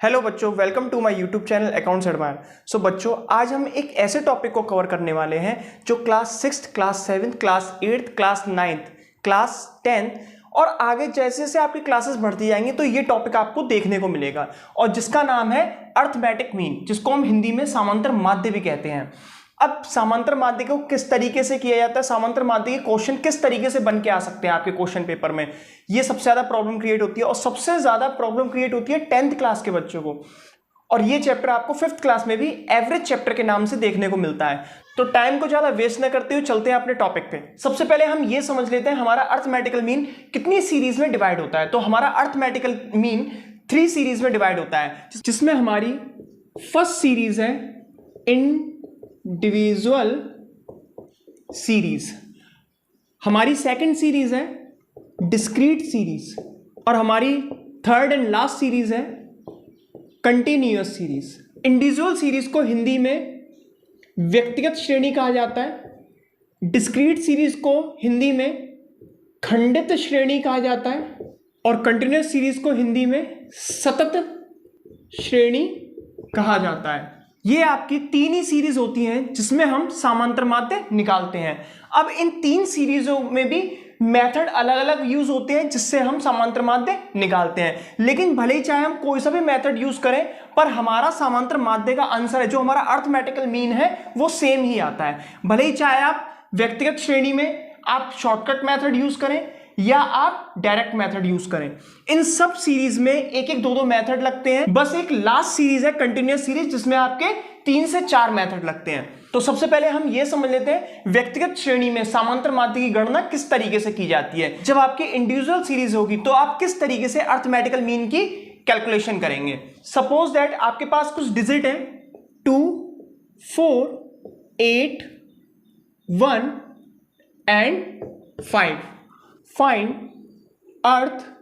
Hello बच्चों, welcome to my YouTube channel accounts admire. So बच्चों, आज हम एक ऐसे टॉपिक को कवर करने वाले हैं जो class 6, class 7, class 8, class 9, class 10 और आगे जैसे जैसे आपकी क्लासेस बढ़ती जाएंगी तो ये टॉपिक आपको देखने को मिलेगा और जिसका नाम है अर्थमेटिक मीन, जिसको हम हिंदी में समांतर माध्य भी कहते हैं। अब समांतर माध्य को किस तरीके से किया जाता है, समांतर माध्य के क्वेश्चन किस तरीके से बन के आ सकते हैं आपके क्वेश्चन पेपर में, ये सबसे ज्यादा प्रॉब्लम क्रिएट होती है और सबसे ज्यादा प्रॉब्लम क्रिएट होती है 10th क्लास के बच्चों को। और ये चैप्टर आपको 5th क्लास में भी एवरेज चैप्टर के नाम से देखने को मिलता है। तो टाइम को ज्यादा वेस्ट न करते हुए चलते हैं अपने टॉपिक पे। सबसे पहले हम ये समझ लेते हैं हमारा अर्थमेटिकल मीन कितनी सीरीज में डिवाइड होता है। तो हमारा अर्थमेटिकल मीन 3 सीरीज में डिवाइड होता है, जिसमें हमारी फर्स्ट सीरीज है इंडिविजुअल सीरीज, हमारी सेकंड सीरीज है डिस्क्रीट सीरीज और हमारी थर्ड एंड लास्ट सीरीज है कंटिन्यूअस सीरीज। इंडिविजुअल सीरीज को हिंदी में व्यक्तिगत श्रेणी कहा जाता है, डिस्क्रीट सीरीज को हिंदी में खंडित श्रेणी कहा जाता है और कंटिन्यूअस सीरीज को हिंदी में सतत श्रेणी कहा जाता है। ये आपकी 3 ही सीरीज होती हैं जिसमें हम समांतर माध्य निकालते हैं। अब इन 3 सीरीजों में भी मेथड अलग अलग यूज होते हैं जिससे हम समांतर माध्य निकालते हैं, लेकिन भले ही चाहे हम कोई सा भी मेथड यूज करें पर हमारा समांतर माध्य का आंसर है जो हमारा अर्थमेटिकल मीन है वो सेम ही आता है। भले ही चाहे आप व्यक्तिगत श्रेणी में आप शॉर्टकट मेथड यूज करें या आप डायरेक्ट मेथड यूज करें, इन सब सीरीज में एक एक दो मेथड लगते हैं। बस एक लास्ट सीरीज है कंटिन्यूअस सीरीज जिसमें आपके 3 से 4 मेथड लगते हैं। तो सबसे पहले हम यह समझ लेते हैं व्यक्तिगत श्रेणी में समांतर माध्य की गणना किस तरीके से की जाती है। जब आपकी इंडिविजुअल सीरीज होगी तो आप किस तरीके से अर्थमेटिकल मीन की कैलकुलेशन करेंगे। सपोज दैट आपके पास कुछ डिजिट है 2, 4, 8, 1 and 5। Find arithmetic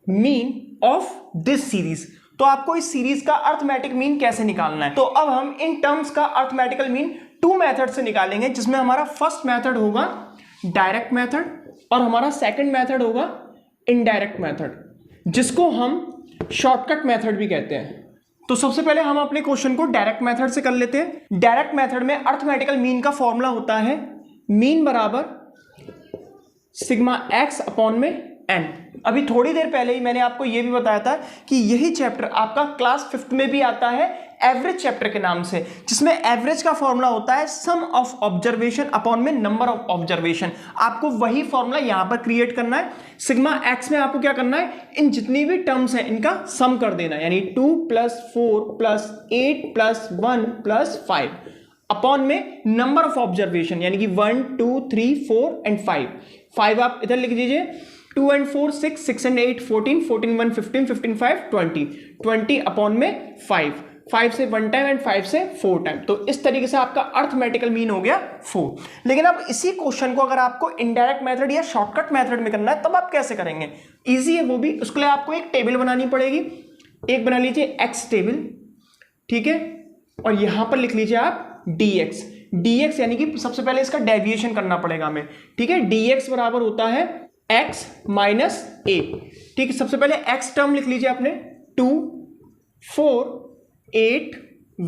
mean of this series. तो आपको इस सीरीज का अर्थमेटिक मीन कैसे निकालना है। तो अब हम इन टर्म्स का अर्थमेटिकल मीन 2 मेथड से निकालेंगे, जिसमें हमारा फर्स्ट मेथड होगा डायरेक्ट मेथड और हमारा सेकंड मेथड होगा इनडायरेक्ट मेथड, जिसको हम शॉर्टकट मेथड भी कहते हैं। तो सबसे पहले हम अपने क्वेश्चन को डायरेक्ट मेथड से कर लेते हैं। डायरेक्ट मेथड में अर्थमेटिकल मीन का फॉर्मूला होता है मीन बराबर सिग्मा एक्स अपॉन में एन। अभी थोड़ी देर पहले ही मैंने आपको यह भी बताया था कि यही चैप्टर आपका क्लास 5th में भी आता है एवरेज चैप्टर के नाम से, जिसमें एवरेज का फॉर्मूला होता है सम ऑफ ऑब्जर्वेशन अपॉन में नंबर ऑफ ऑब्जर्वेशन। आपको वही फॉर्मूला यहां पर क्रिएट करना है। सिग्मा एक्स में आपको क्या करना है, इन जितनी भी टर्म्स हैं इनका सम कर देना, यानी 2 + 4 + 8 + 1 + 5 अपॉन में नंबर ऑफ ऑब्जर्वेशन, यानी कि 1, 2, 3, 4 एंड 5। 5 आप इधर लिख दीजिए, 2 and 4 6, 6 and 8 14, 14 1 15, 15 5 20, 20 अपॉन में 5, 5 से 1 टाइम एंड 5 से 4 टाइम। तो इस तरीके से आपका अर्थमेटिकल मीन हो गया 4। लेकिन अब इसी क्वेश्चन को अगर आपको इनडायरेक्ट मेथड या शॉर्टकट मेथड में करना है तब आप कैसे करेंगे। इजी है वो भी। उसके लिए आपको एक टेबल बनानी पड़ेगी। एक बना लीजिए एक्स टेबल, ठीक है, और यहां पर लिख लीजिए आप dx। dx यानी कि सबसे पहले इसका डेविएशन करना पड़ेगा हमें, ठीक है। dx बराबर होता है x माइनस a, ठीक है। सबसे पहले x टर्म लिख लीजिए आपने 2, 4, 8,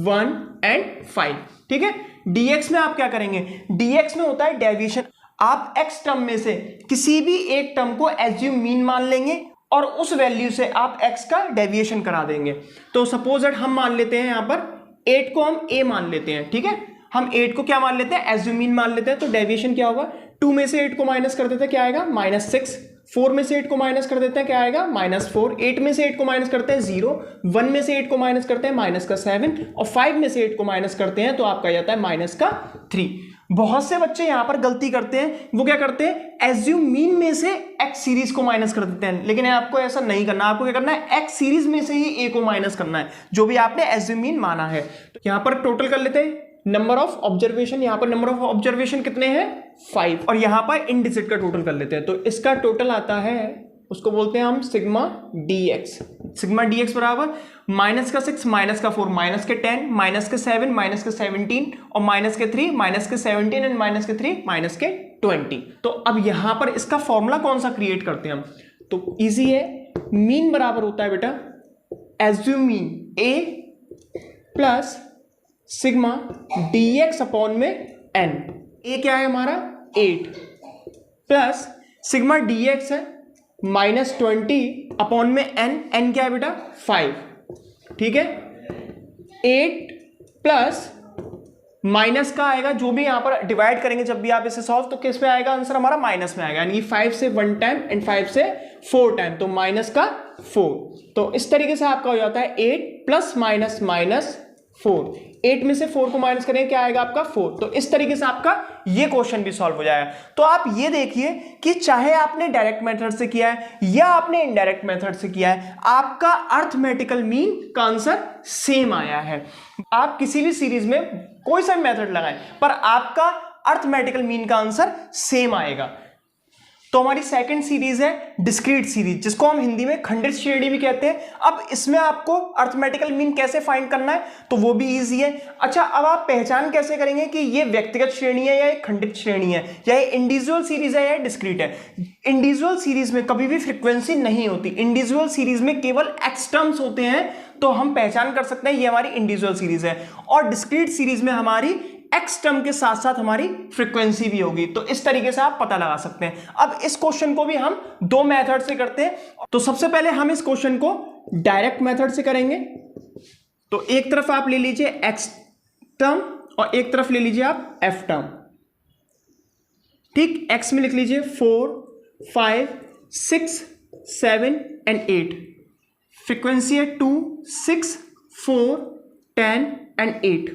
1 एंड 5, ठीक है। dx में आप क्या करेंगे, dx में होता है डेविएशन। आप x टर्म में से किसी भी एक टर्म को एज्यूम मीन मान लेंगे और उस वैल्यू से आप x का डेविएशन करा देंगे। तो सपोज दैट हम मान लेते हैं यहां पर 8 को हम a मान लेते हैं, ठीक है। हम 8 को क्या मान लेते हैं, एज्यूम मीन मान लेते हैं। तो डेविएशन क्या होगा, 2 में से 8 को माइनस कर देते हैं, क्या आएगा -6। 4 में से 8 को माइनस कर देते हैं, क्या आएगा -4। 8 में से 8 को माइनस करते हैं 0। 1 में से 8 को माइनस करते हैं -7 और 5 में से 8 को माइनस करते हैं तो आपका जाता है -3। बहुत से बच्चे यहां पर गलती करते हैं, वो क्या करते हैं, एज्यूम मीन में से एक्स सीरीज को माइनस कर देते हैं। लेकिन आपको ऐसा नहीं करना, आपको क्या करना है, एक्स सीरीज में से ही ए को माइनस करना है, जो भी आपने एज्यूम मीन माना है। तो यहां पर टोटल कर लेते हैं नंबर ऑफ ऑब्जर्वेशन। यहां पर नंबर ऑफ ऑब्जर्वेशन कितने हैं, 5, और यहां पर इन डिजिट का टोटल कर लेते हैं। तो इसका टोटल आता है, उसको बोलते हैं हम सिग्मा dx। सिग्मा dx बराबर -6, -4, -10, -7, -17 और -3, -17 एंड -3, -20। तो अब यहां पर इसका फॉर्मूला कौन सा क्रिएट करते हैं हम, तो इजी है, मीन बराबर होता है बेटा एज्यूम मीन ए प्लस सिग्मा dx अपॉन में n। ए क्या है हमारा 8 प्लस सिग्मा dx है -20 अपॉन में n क्या है बेटा 5। ठीक है, 8 प्लस माइनस का आएगा, जो भी यहां पर डिवाइड करेंगे जब भी आप इसे सॉल्व, तो किस में आएगा आंसर हमारा माइनस में आएगा, यानी कि 5 से 1 टाइम एंड 5 से 4 टाइम, तो माइनस का 4। तो इस तरीके से आपका हो जाता है 8 प्लस माइनस माइनस 4। 8 में से 4 को माइनस करेंगे क्या आएगा आपका 4। तो इस तरीके से आपका ये क्वेश्चन भी सॉल्व हो जाएगा। तो आप ये देखिए कि चाहे आपने डायरेक्ट मेथड से किया है या आपने इनडायरेक्ट मेथड से किया है, आपका अर्थमेटिकल मीन का आंसर सेम आया है। आप किसी भी सीरीज में कोई सा मेथड लगाएं पर आपका अर्थमेटिकल मीन का आंसर सेम आएगा। तो हमारी सेकंड सीरीज है डिस्क्रीट सीरीज, जिसको हम हिंदी में खंडित श्रेणी भी कहते हैं। अब इसमें आपको अर्थमेटिकल मीन कैसे फाइंड करना है तो वो भी इजी है। अच्छा, अब आप पहचान कैसे करेंगे कि ये व्यक्तिगत श्रेणी है या एक खंडित श्रेणी है, या ये इंडिविजुअल सीरीज है या डिस्क्रीट है। इंडिविजुअल सीरीज में कभी भी फ्रीक्वेंसी नहीं होती, इंडिविजुअल सीरीज में केवल एक्स टर्म्स होते हैं, तो हम पहचान कर सकते हैं ये हमारी इंडिविजुअल सीरीज है। और डिस्क्रीट सीरीज में हमारी एक्स टर्म के साथ साथ हमारी फ्रीक्वेंसी भी होगी। तो इस तरीके से आप पता लगा सकते हैं। अब इस क्वेश्चन को भी हम दो मेथड से करते हैं। तो सबसे पहले हम इस क्वेश्चन को डायरेक्ट मेथड से करेंगे। तो एक तरफ आप ले लीजिए एक्स टर्म और एक तरफ ले लीजिए आप एफ टर्म। ठीक, एक्स में लिख लीजिए 4, 5, 6, 7 एंड 8। फ्रीक्वेंसी है 2, 6, 4, 10 एंड 8।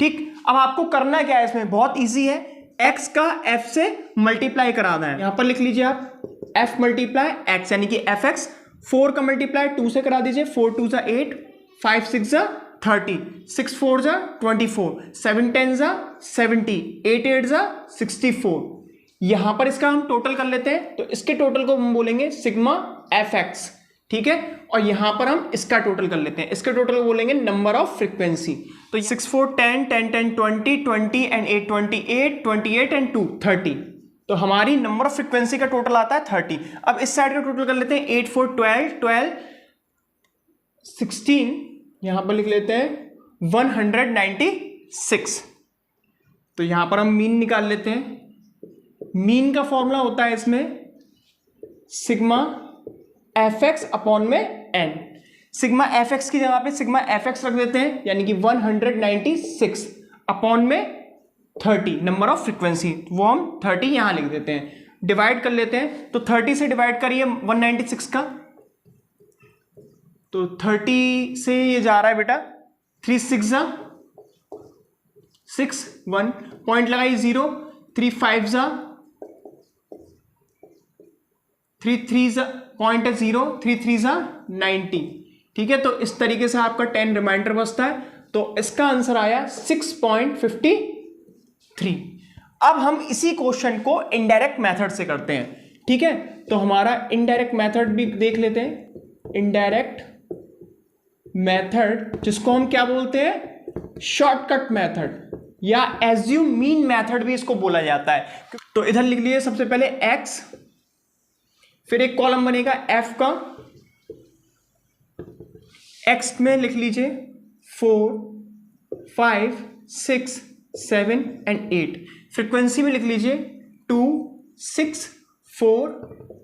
ठीक, अब आपको करना क्या है इसमें, बहुत इजी है। x का f से मल्टीप्लाई कराना है। यहां पर लिख लीजिए आप f मल्टीप्लाई x, यानी कि fx। 4 का मल्टीप्लाई 2 से करा दीजिए, 4 2 जा 8, 5 6 जा 30, 6 4 जा 24, 7 10 जा 70, 8 8 जा 64। यहां पर इसका हम टोटल कर लेते हैं, तो इसके टोटल को हम बोलेंगे सिग्मा fx। ठीक है, और यहां पर हम इसका टोटल कर लेते हैं, इसके टोटल को बोलेंगे नंबर ऑफ फ्रीक्वेंसी। तो 6 4 10 10 10 20 20 एंड 8 28 28 एंड 2 30। तो हमारी नंबर ऑफ फ्रीक्वेंसी का टोटल आता है 30। अब इस साइड का टोटल कर लेते हैं, 8 4 12 12 16, यहां पर लिख लेते हैं 196। तो यहां पर हम मीन निकाल लेते हैं। मीन का फॉर्मूला होता है इसमें सिग्मा fx अपॉन में n। सिग्मा fx की जगह पे सिग्मा fx रख देते हैं, यानी कि 196 अपॉन में 30 नंबर ऑफ फ्रीक्वेंसी, वो हम 30 यहां लिख देते हैं। डिवाइड कर लेते हैं, तो 30 से डिवाइड करिए 196 का, तो 30 से ये जा रहा है बेटा 3 6 जा 6 1 पॉइंट लगाइए 0, 3 5 जा 3 3 जा पॉइंट है 0, 3 3 जा 90। ठीक है, तो इस तरीके से आपका 10 रिमाइंडर बचता है। तो इसका आंसर आया 6.53। अब हम इसी क्वेश्चन को इनडायरेक्ट मेथड से करते हैं। ठीक है, तो हमारा इनडायरेक्ट मेथड भी देख लेते हैं। इनडायरेक्ट मेथड, जिसको हम क्या बोलते हैं, शॉर्टकट मेथड या एज्यूम मीन मेथड भी इसको बोला जाता है। तो इधर लिख लीजिए सबसे पहले x, फिर एक कॉलम बनेगा f का, x में लिख लीजिए 4 5 6 7 एंड 8। फ्रीक्वेंसी में लिख लीजिए 2 6 4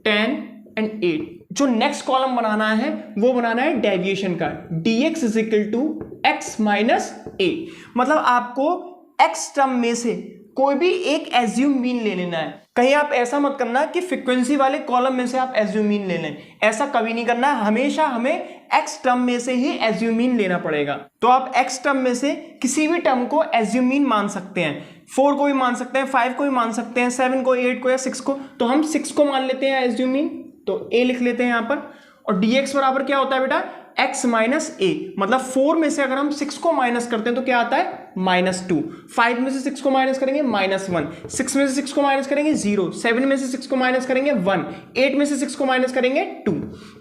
10 एंड 8। जो नेक्स्ट कॉलम बनाना है वो बनाना है डेविएशन का, dx is equal to x minus a। मतलब आपको x टर्म में से कोई भी एक एज्यूम मीन ले लेना है। कहीं आप ऐसा मत करना कि फ्रीक्वेंसी वाले कॉलम में से आप एज्यूम मीन ले लें, ऐसा कभी नहीं करना। हमेशा हमें एक्स टर्म में से ही एज्यूम मीन लेना पड़ेगा। तो आप एक्स टर्म में से किसी भी टर्म को एज्यूम मीन मान सकते हैं। 4 को भी मान सकते हैं, 5 को भी मान सकते हैं, 7 को, 8 को या 6 को। तो हम 6 को मान लेते हैं एज्यूम मीन, तो a लिख लेते हैं यहां पर। और dx बराबर क्या होता है बेटा, x माइनस a। मतलब 4 में से अगर हम 6 को माइनस करते हैं तो क्या आता है, -2। 5 में से 6 को माइनस करेंगे -1, 6 में से 6 को माइनस करेंगे 0, 7 में से 6 को माइनस करेंगे 1, 8 में से 6 को माइनस करेंगे 2।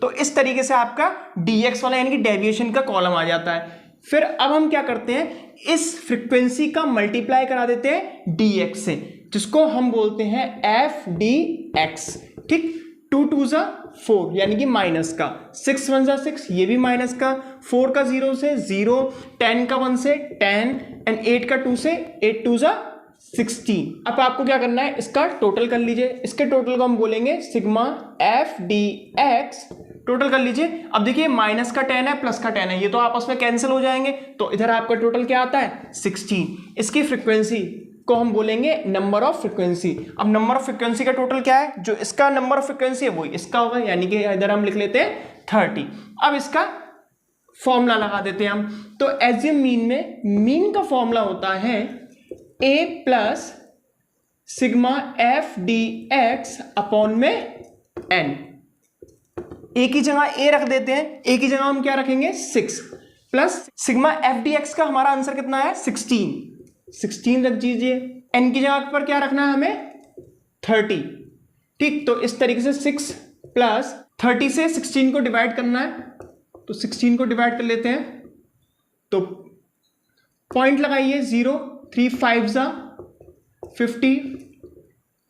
तो इस तरीके से आपका dx वाला यानी कि डेविएशन का कॉलम आ जाता है। फिर अब हम क्या करते हैं, इस फ्रीक्वेंसी का मल्टीप्लाई करा देते हैं dx से, जिसको हम बोलते हैं f dx। ठीक, 2 2 ज़ा 4 यानी कि माइनस का, 6 1 ज़ा 6 ये भी माइनस का, 4 का 0 से 0, 10 का 1 से 10 एंड 8 का 2 से 8 2 ज़ा 16। अब आपको क्या करना है, इसका टोटल कर लीजिए। इसके टोटल को हम बोलेंगे sigma F D x. Total कर लीजिए। अब देखिए माइनस का 10 है प्लस का 10 है, ये तो आपस में कैंसिल हो जाएंगे, तो इधर आपका टोटल क्या आता है 16। इसकी फ्रीक्वेंसी को हम बोलेंगे नंबर ऑफ फ्रीक्वेंसी। अब नंबर ऑफ फ्रीक्वेंसी का टोटल क्या है, जो इसका नंबर ऑफ फ्रीक्वेंसी है वही इसका होगा, यानी कि इधर हम लिख लेते हैं 30। अब इसका फॉर्मूला लगा देते हैं हम। तो एज्यूम मीन में मीन का फॉर्मूला होता है a plus sigma F D x upon में n। ए की जगह ए रख देते हैं, ए की जगह हम क्या रखेंगे 6 plus sigma F D x का हमारा आंसर कितना है 16 रख दीजिए। एन की जगह पर क्या रखना है हमें 30। ठीक, तो इस तरीके से 6 प्लस 30 से 16 को डिवाइड करना है, तो 16 को डिवाइड कर लेते हैं, तो पॉइंट लगाइए 0, 3 5 ज़ा 50,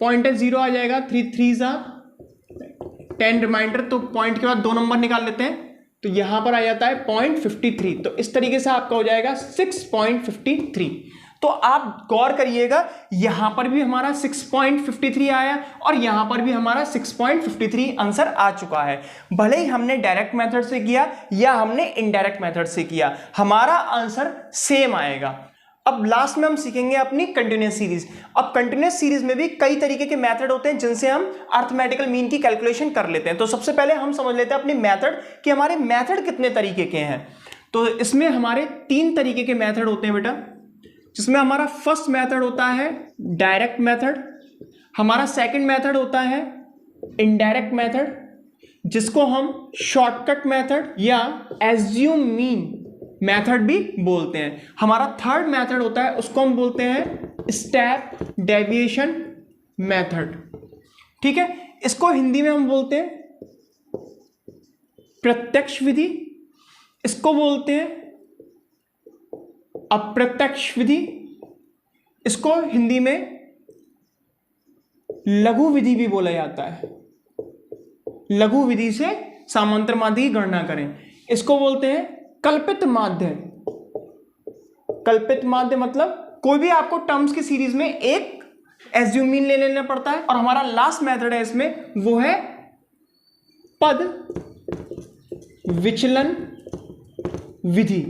पॉइंट है 0 आ जाएगा, 3 3 ज़ा 10 रिमाइंडर, तो पॉइंट के बाद 2 नंबर निकाल लेते हैं, तो यहां पर आ जाता है 0.53। तो इस तरीके से आपका हो जाएगा 6.53। तो आप गौर करिएगा, यहां पर भी हमारा 6.53 आया और यहां पर भी हमारा 6.53 आंसर आ चुका है। भले ही हमने डायरेक्ट मेथड से किया या हमने इनडायरेक्ट मेथड से किया, हमारा आंसर सेम आएगा। अब लास्ट में हम सीखेंगे अपनी कंटिन्यूअस सीरीज। अब कंटिन्यूअस सीरीज में भी कई तरीके के मेथड होते हैं जिनसे हम अरिथमेटिकल मीन की कैलकुलेशन कर लेते हैं। तो सबसे पहले हम समझ लेते हैं अपनी मेथड कि हमारे मेथड कितने तरीके के हैं। तो इसमें हमारे 3 तरीके के मेथड होते हैं बेटा, जिसमें हमारा फर्स्ट मेथड होता है डायरेक्ट मेथड, हमारा सेकंड मेथड होता है इनडायरेक्ट मेथड, जिसको हम शॉर्टकट मेथड या एज्यूम मीन मेथड भी बोलते हैं। हमारा थर्ड मेथड होता है, उसको हम बोलते हैं स्टेप डेविएशन मेथड। ठीक है, इसको हिंदी में हम बोलते हैं प्रत्यक्ष विधि, इसको बोलते हैं अप्रत्यक्ष विधि, इसको हिंदी में लघु विधि भी बोला जाता है। लघु विधि से समांतर माध्य की गणना करें, इसको बोलते हैं कल्पित माध्य। कल्पित माध्य मतलब कोई भी आपको टर्म्स की सीरीज में एक एज्यूम मीन ले लेना पड़ता है। और हमारा लास्ट मेथड है इसमें, वो है पद विचलन विधि।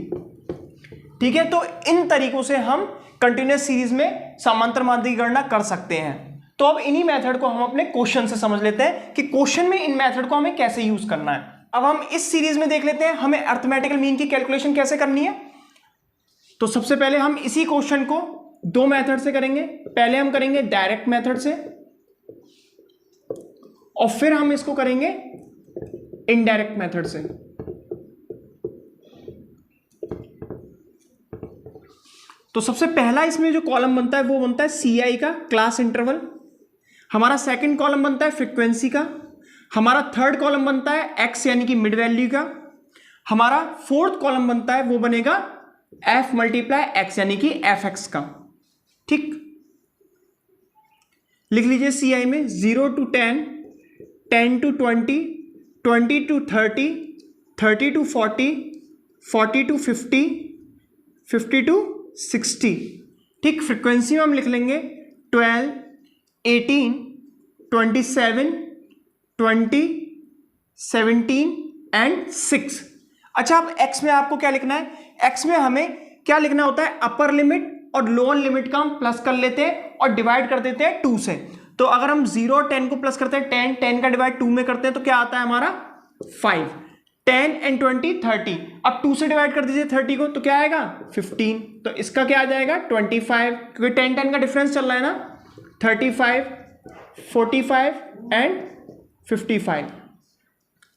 ठीक है, तो इन तरीकों से हम कंटिन्यूअस सीरीज में समांतर माध्य की गणना कर सकते हैं। तो अब इन्हीं मेथड को हम अपने क्वेश्चन से समझ लेते हैं कि क्वेश्चन में इन मेथड को हमें कैसे यूज करना है। अब हम इस सीरीज में देख लेते हैं हमें अरिथमेटिकल मीन की कैलकुलेशन कैसे करनी है। तो सबसे पहले हम इसी क्वेश्चन को 2 मेथड से करेंगे। पहले हम करेंगे डायरेक्ट मेथड से और फिर हम इसको करेंगे इनडायरेक्ट मेथड से। तो सबसे पहला इसमें जो कॉलम बनता है वो बनता है CI का, क्लास इंटरवल। हमारा सेकंड कॉलम बनता है फ्रीक्वेंसी का। हमारा थर्ड कॉलम बनता है x यानी कि मिड वैल्यू का। हमारा फोर्थ कॉलम बनता है वो बनेगा f मल्टीप्लाई x यानी कि fx का। ठीक, लिख लीजिए CI में 0 to 10, 10 to 20, 20 to 30, 30 to 40, 40 to 50, 50 to 60। ठीक, फ्रीक्वेंसी में हम लिख लेंगे 12, 18, 27, 20, 17 एंड 6। अच्छा, अब x में आपको क्या लिखना है, x में हमें क्या लिखना होता है, अपर लिमिट और लोअर लिमिट का हम प्लस कर लेते हैं और डिवाइड कर देते हैं 2 से। तो अगर हम 0 और 10 को प्लस करते हैं, 10 10 का डिवाइड 2 में करते हैं, तो क्या आता है हमारा 5। 10 एंड 20 30, अब 2 से डिवाइड कर दीजिए 30 को, तो क्या आएगा 15। तो इसका क्या आ जाएगा 25, क्योंकि 10 10 का डिफरेंस चल रहा है ना। 35, 45 एंड 55।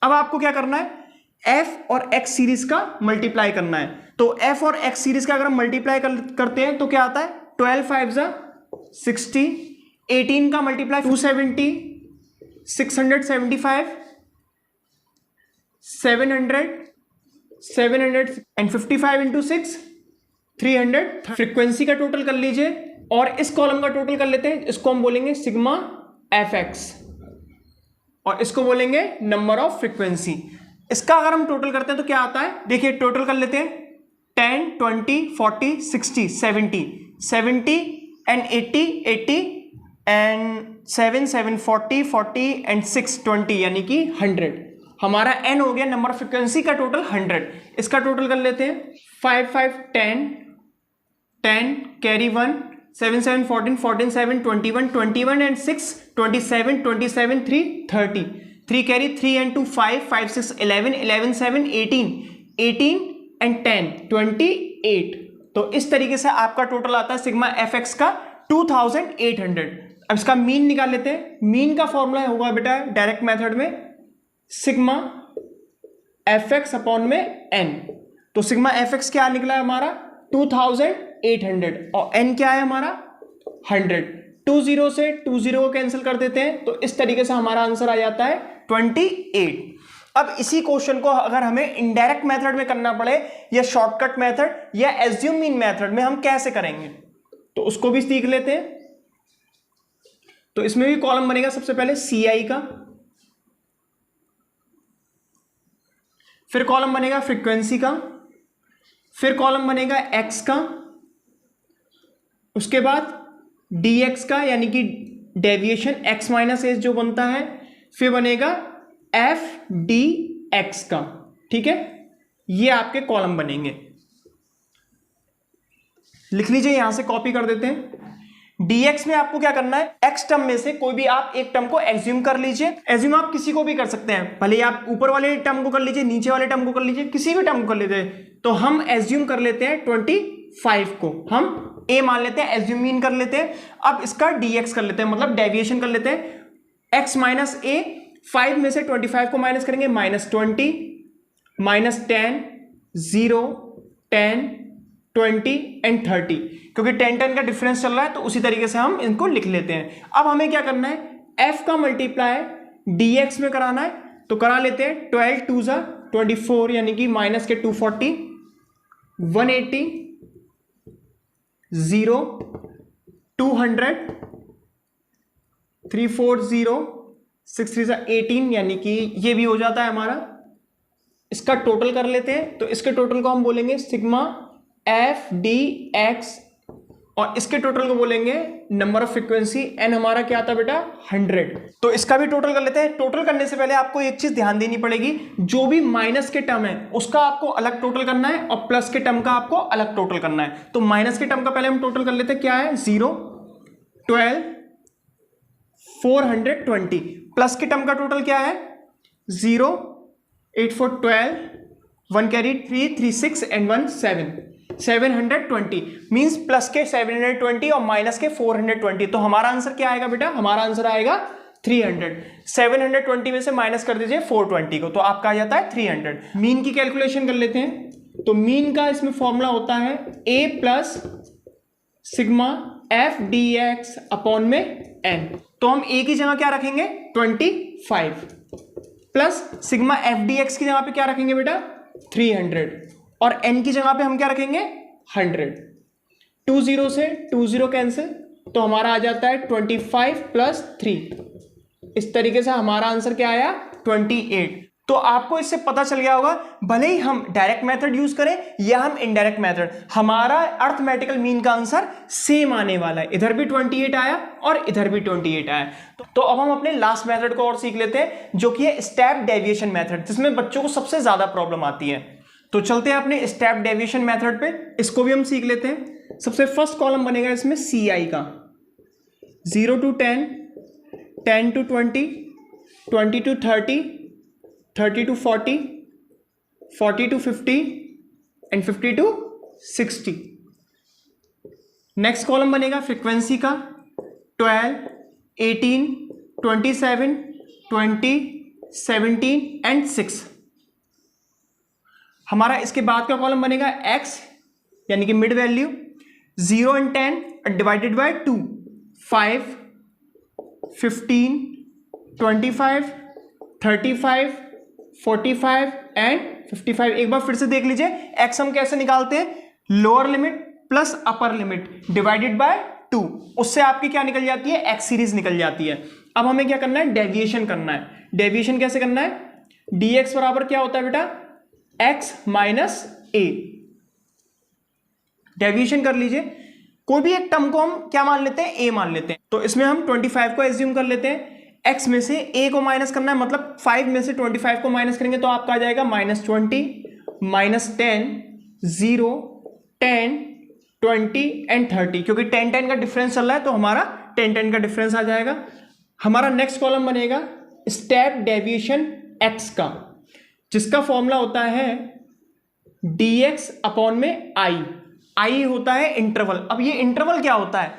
अब आपको क्या करना है, f और x सीरीज का मल्टीप्लाई करना है। तो f और x सीरीज का अगर हम मल्टीप्लाई करते हैं तो क्या आता है 12 5 ज़ा 60, 18 का मल्टीप्लाई 270, 675, 700 एंड 55 इंटू 6 300। फ्रीक्वेंसी का टोटल कर लीजिए और इस कॉलम का टोटल कर लेते हैं, इसको हम बोलेंगे सिग्मा fx। और इसको बोलेंगे नंबर ऑफ फ्रीक्वेंसी। इसका अगर हम टोटल करते हैं तो क्या आता है, देखिए टोटल कर लेते हैं 10, 20, 40, 60, 70 एंड 80 एंड 7, 40 एंड 6, 20 यानी कि 100। हमारा n हो गया नंबर ऑफ फ्रीक्वेंसी का टोटल 100। इसका टोटल कर लेते हैं 5, 5, 10 carry 1, 7, 7, 14, 14, 7, 21, 21 and 6, 27, 27, 3, 30, 3 carry 3 and 2 5, 5, 6, 11, 11, 7, 18 and 10, 28। तो इस तरीके से आपका टोटल आता है सिग्मा एफ एक्स का 2800। अब इसका मीन निकाल लेते हैं। मीन का फॉर्मूला होगा बेटा डायरेक्ट मेथड में सिग्मा एफ एक्स अपॉन में एन। तो सिग्मा एफ एक्स क्या निकला है हमारा 2800 और एन क्या है हमारा 100। 20 से 20 को कैंसिल कर देते हैं तो इस तरीके से हमारा आंसर आ जाता है 28। अब इसी क्वेश्चन को अगर हमें इनडायरेक्ट मेथड में करना पड़े या शॉर्टकट मेथड या एज्यूम मीन मेथड में हम कैसे करेंगे तो उसको भी सीख लेते हैं। तो इसमें भी कॉलम बनेगा सबसे पहले CI का, फिर कॉलम बनेगा फ्रीक्वेंसी का, फिर कॉलम बनेगा x का, उसके बाद dx का यानी कि डेविएशन x माइनस एस जो बनता है, फिर बनेगा FDX का। ठीक है, ये आपके कॉलम बनेंगे। लिख लीजिए, यहां से कॉपी कर देते हैं। dx में आपको क्या करना है, x टर्म में से कोई भी आप एक टर्म को एज्यूम कर लीजिए। एज्यूम आप किसी को भी कर सकते हैं, भले आप ऊपर वाले टर्म को कर लीजिए, नीचे वाले टर्म को कर लीजिए, किसी भी टर्म को कर लीजिए। तो हम एज्यूम कर लेते हैं 25 को हम a मान लेते हैं, एज्यूम मीन कर लेते हैं। अब इसका dx कर लेते हैं, मतलब डेविएशन कर लेते हैं। x माइनस a, 5 में से 25 को माइनस करेंगे, -20, -10, 0, 10, 20 एंड 30, क्योंकि 10 का डिफरेंस चल रहा है तो उसी तरीके से हम इनको लिख लेते हैं। अब हमें क्या करना है, f का मल्टीप्लाई dx में कराना है, तो करा लेते हैं। 12 2 जा 24 यानी कि माइनस के 240, 180, 0, 200, 340, 6 3 जा 18 यानी कि ये भी हो जाता है हमारा। इसका टोटल कर लेते हैं, तो इसके टोटल को हम बोलेंगे सिग्मा FDX और इसके टोटल को बोलेंगे नंबर ऑफ फ्रीक्वेंसी। एन हमारा क्या आता है बेटा 100। तो इसका भी टोटल कर लेते हैं। टोटल करने से पहले आपको एक चीज ध्यान देनी पड़ेगी, जो भी माइनस के टर्म है उसका आपको अलग टोटल करना है और प्लस के टर्म का आपको अलग टोटल करना है। तो माइनस के टर्म का पहले हम टोटल कर लेते हैं, क्या है 0, 12, 420। प्लस के टर्म का टोटल क्या है 0, 8 4 12, 1 कैरी 3 3 6 एंड 1 7, 720 मींस प्लस के 720 और माइनस के 420। तो हमारा आंसर क्या आएगा बेटा, हमारा आंसर आएगा 300। 720 में से माइनस कर दीजिए 420 को, तो आपका आ जाता है 300। मीन की कैलकुलेशन कर लेते हैं। तो मीन का इसमें फॉर्मूला होता है a plus sigma FDX upon में n। तो हम a की जगह क्या रखेंगे 25 प्लस सिग्मा FDX की जगह पे क्या रखेंगे बेटा 300 और n की जगह पे हम क्या रखेंगे 100। 20 से 20 कैंसिल, तो हमारा आ जाता है 25 प्लस 3। इस तरीके से हमारा आंसर क्या आया 28। तो आपको इससे पता चल गया होगा, भले ही हम डायरेक्ट मेथड यूज करें या हम इनडायरेक्ट मेथड, हमारा अर्थमेटिकल मीन का आंसर सेम आने वाला है। इधर भी 28 आया और इधर भी 28 आया। तो अब हम अपने लास्ट मेथड को और सीख लेते हैं, जो कि है स्टेप डेविएशन मेथड, जिसमें बच्चों को सबसे ज्यादा प्रॉब्लम आती है। तो चलते हैं अपने स्टेप डेविएशन मेथड पे, इसको भी हम सीख लेते हैं। सबसे फर्स्ट कॉलम बनेगा इसमें CI का, 0 to 10, 10 to 20, 20 to 30, 30 to 40, 40 to 50 and 50 to 60। Next column बनेगा फ्रीक्वेंसी का, 12, 18, 27, 20, 17 एंड 6। हमारा इसके बाद का कॉलम बनेगा x यानी कि mid value, 0 and 10 divided by 2, 5, 15, 25, 35, 45 and 55। एक बार फिर से देख लीजिए, x हम कैसे निकालते हैं, lower limit plus upper limit divided by 2, उससे आपकी क्या निकल जाती है x सीरीज निकल जाती है। अब हमें क्या करना है, डेविएशन करना है। डेविएशन कैसे करना है, dx बराबर क्या होता है बेटा, x माइनस ए। डेविएशन कर लीजिए, कोई भी एक टर्म को हम क्या मान लेते हैं, a मान लेते हैं। तो इसमें हम 25 को एज्यूम कर लेते हैं, x में से a को माइनस करना है, मतलब 5 में से 25 को माइनस करेंगे तो आपका आ जाएगा -20, -10, 0, 10, 20 एंड 30, क्योंकि 10 का डिफरेंस चल रहा है तो हमारा 10 का डिफरेंस आ जाएगा। हमारा नेक्स्ट कॉलम बनेगा स्टेप डेविएशन x का, जिसका फॉर्मूला होता है dx अपॉन में i होता है इंटरवल। अब ये इंटरवल क्या होता है,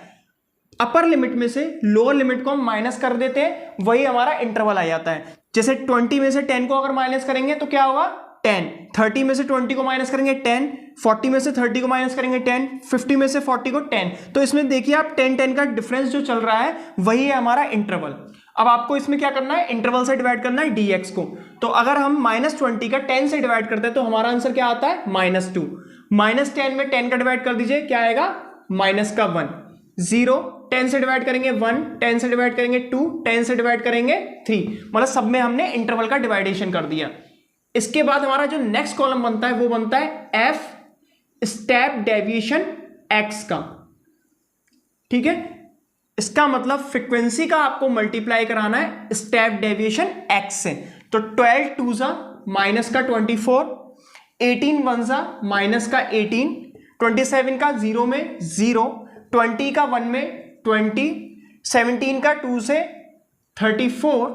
अपर लिमिट में से लोअर लिमिट को हम माइनस कर देते हैं, वही हमारा इंटरवल आ जाता है। जैसे 20 में से 10 को अगर माइनस करेंगे तो क्या होगा 10, 30 में से 20 को माइनस करेंगे 10, 40 में से 30 को माइनस करेंगे 10, 50 में से 40 को 10। तो इसमें देखिए आप 10 का डिफरेंस जो चल रहा है वही है हमारा इंटरवल। अब आपको इसमें क्या करना है, इंटरवल से डिवाइड करना है dx को। तो अगर हम -20 का 10 से डिवाइड करते हैं तो हमारा आंसर क्या आता है, -2। -10 में 10 का डिवाइड कर दीजिए, क्या आएगा, -1, 0, 10 से डिवाइड करेंगे 1, 10 से डिवाइड करेंगे 2, 10 से डिवाइड करेंगे 3, मतलब सब में हमने इंटरवल का डिवाइडेशन कर दिया। इसके बाद हमारा जो नेक्स्ट कॉलम बनता है वो बनता है f स्टेप डेविएशन x का। ठीक है, इसका मतलब फ्रीक्वेंसी का आपको मल्टीप्लाई कराना है स्टेप डेविएशन x से। तो 12 2 जा माइनस का 24, 18 1 जा माइनस का 18, 27 का 0 में 0, 20 का 1 में 20, 17 का 2 से 34,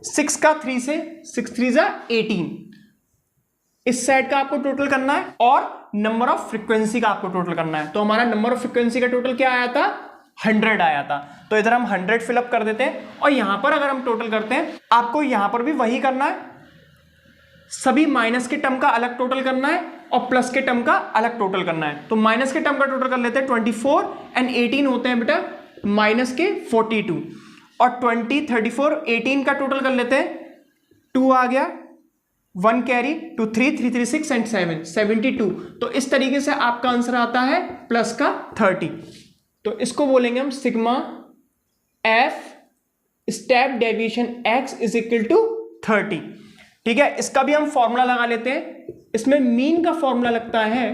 6 का 3 से 6 3 जा 18। इस सेट का आपको टोटल करना है और नंबर ऑफ फ्रीक्वेंसी का आपको टोटल करना है। तो हमारा नंबर ऑफ फ्रीक्वेंसी का टोटल क्या आया था, 100 आया था। तो इधर हम 100 फिलअप कर देते हैं और यहां पर अगर हम टोटल करते हैं, आपको यहां पर भी वही करना है, सभी माइनस के टर्म का अलग टोटल करना है और प्लस के टर्म का अलग टोटल करना है। तो माइनस के टर्म का टोटल कर लेते हैं, 24 एंड 18 होते हैं बेटा माइनस के 42, और 20 34 18 का टोटल कर लेते हैं, 2 आ गया, 1 कैरी, 2 3 3 3 6 एंड 7 72। तो इस तरीके से आपका आंसर आता है प्लस का 30। तो इसको बोलेंगे हम sigma F step deviation x is equal to 30। ठीक है, इसका भी हम फॉर्मूला लगा लेते हैं। इसमें मीन का फॉर्मूला लगता है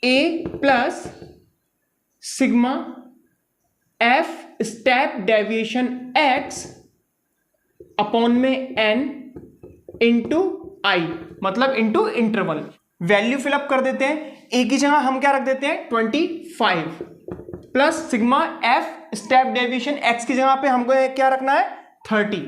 a plus sigma F step deviation x upon में n इंटू i, मतलब इंटू इंटरवल। वैल्यू फिलअप कर देते हैं, a की जगह हम क्या रख देते हैं 25 plus sigma F step deviation x की जगह पे हमको क्या रखना है 30।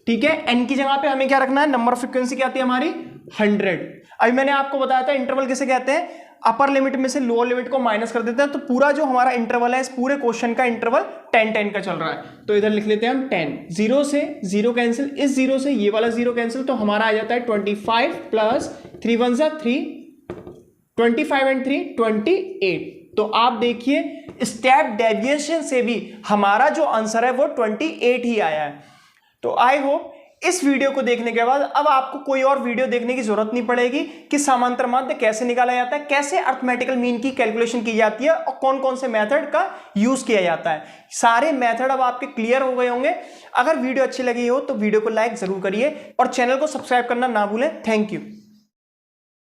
ठीक है, n की जगह पे हमें क्या रखना है, नंबर ऑफ फ्रीक्वेंसी क्या आती है हमारी 100। अभी मैंने आपको बताया था इंटरवल किसे कहते हैं, अपर लिमिट में से लोअर लिमिट को माइनस कर देते हैं। तो पूरा जो हमारा इंटरवल है, इस पूरे क्वेश्चन का इंटरवल 10 का चल रहा है। तो इधर लिख लेते हैं हम 10, 0 से 0 कैंसिल, इस 0 से ये वाला 0 कैंसिल, तो हमारा आ जाता है 25 प्लस 3 1 जा 3, 25 एंड 3 28। तो आप देखिए स्टेप डेविएशन से भी हमारा जो आंसर है वो 28 ही आया है। तो आई होप इस वीडियो को देखने के बाद अब आपको कोई और वीडियो देखने की जरूरत नहीं पड़ेगी कि समांतर माध्य कैसे निकाला जाता है, कैसे अरिथमेटिकल मीन की कैलकुलेशन की जाती है और कौन कौन से मेथड का यूज किया जाता है। सारे मेथड अब आपके क्लियर हो गए होंगे। अगर वीडियो अच्छी लगी हो तो वीडियो को लाइक जरूर करिए और चैनल को सब्सक्राइब करना ना भूलें। Thank you.